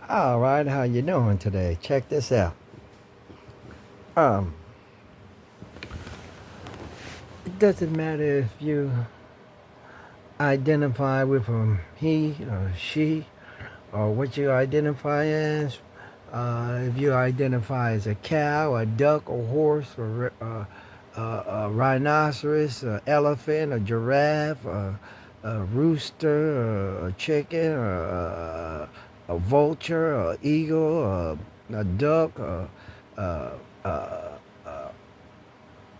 All right, how you doing today? Check this out. Um, it doesn't matter if you identify with he or she or what you identify as. If you identify as a cow, a duck, a horse, or a rhinoceros, an elephant, a giraffe, a rooster, a chicken, a vulture, a eagle, a duck, a, a,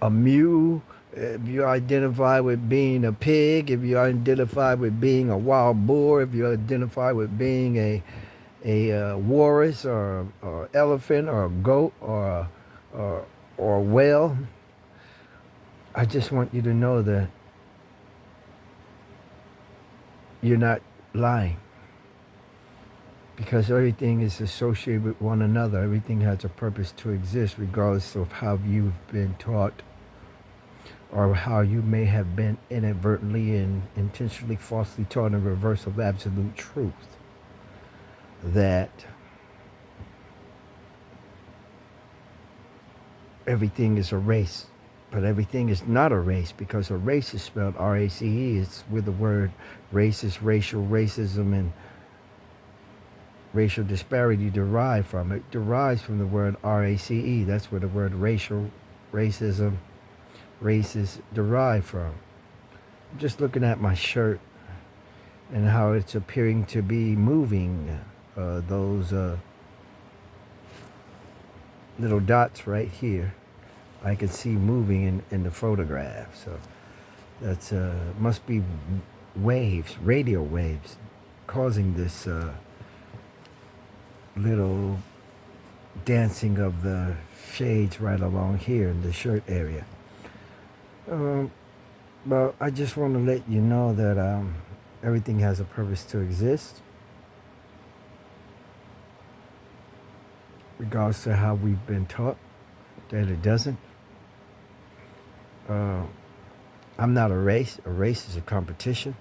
a mule, if you identify with being a pig, if you identify with being a wild boar, if you identify with being a walrus or elephant or a goat or a whale, I just want you to know that you're not lying because everything is associated with one another. Everything has a purpose to exist regardless of how you've been taught or how you may have been inadvertently and intentionally falsely taught in reverse of absolute truth that everything is a race. But everything is not a race because a race is spelled R-A-C-E. It's where the word racist, racial, racism, and racial disparity derive from. It derives from the word R-A-C-E. That's where the word racial, racism, racist derive from. I'm just looking at my shirt and how it's appearing to be moving. Those little dots right here, I can see moving in the photograph. So that's must be waves, radio waves, causing this little dancing of the shades right along here in the shirt area. But I just want to let you know that everything has a purpose to exist, regardless to how we've been taught that it doesn't. I'm not a race. A race is a competition.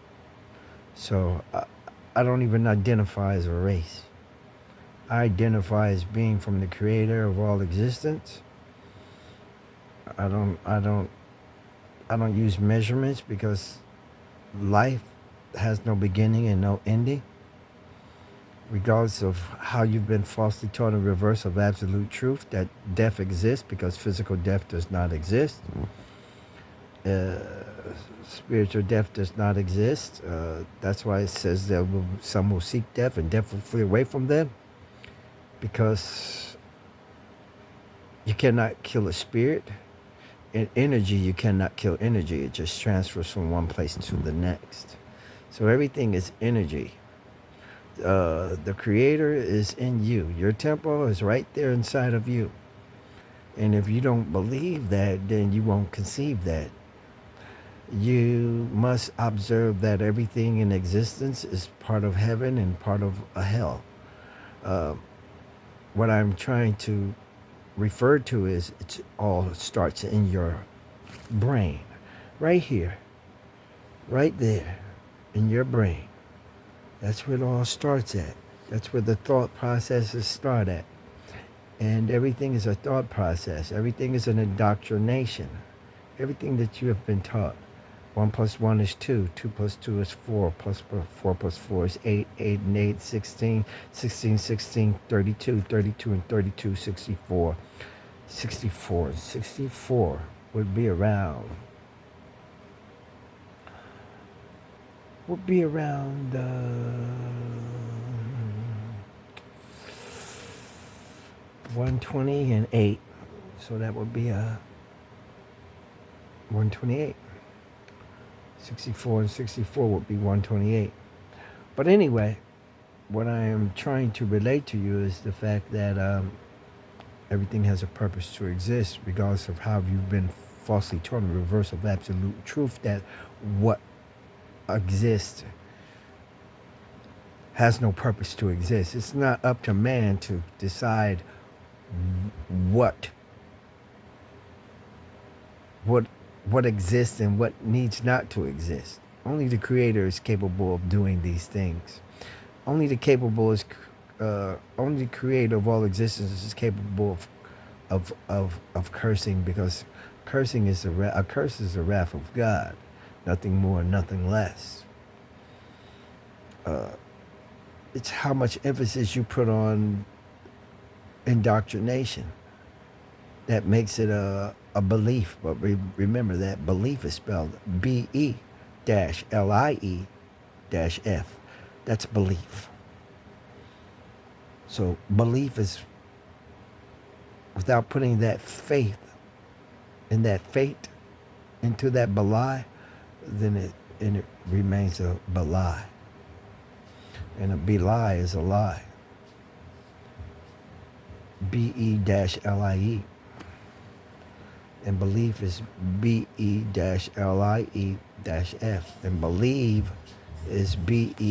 So I don't even identify as a race. I identify as being from the creator of all existence. I don't use measurements because life has no beginning and no ending. Regardless of how you've been falsely taught in reverse of absolute truth, that death exists because physical death does not exist. Spiritual death does not exist. That's why it says that some will seek death and death will flee away from them. Because you cannot kill a spirit. In energy, you cannot kill energy. It just transfers from one place to the next. So everything is energy. The creator is in you. Your temple is right there inside of you. And if you don't believe that, then you won't conceive that. You must observe that everything in existence is part of heaven and part of a hell. What I'm trying to refer to is it all starts in your brain. Right here. Right there. In your brain. That's where it all starts at. That's where the thought processes start at. And everything is a thought process. Everything is an indoctrination. Everything that you have been taught. 1 plus 1 is 2. 2 plus 2 is 4. 4 plus 4 is 8. 8 and 8, 16. 16, 16, 32. 32 and 32, 64. 64. 64 would be around 120 and 8. So that would be 128. 64 and 64 would be 128. But anyway, what I am trying to relate to you is the fact that everything has a purpose to exist, regardless of how you've been falsely taught in reverse of absolute truth, that what exists has no purpose to exist. It's not up to man to decide what exists and what needs not to exist. Only the creator is capable of doing these things. Only the capable is only creator of all existence is capable of cursing, because cursing is a curse is the wrath of God, nothing more, nothing less. It's how much emphasis you put on indoctrination that makes it a belief. But remember that belief is spelled BE-LIE-F. That's belief. So belief is, without putting that faith and that fate into that belie, then it remains a belie. And a belie is a lie. BE-LIE. And belief is BE-LIE-F. And believe is BE-LIE-VE.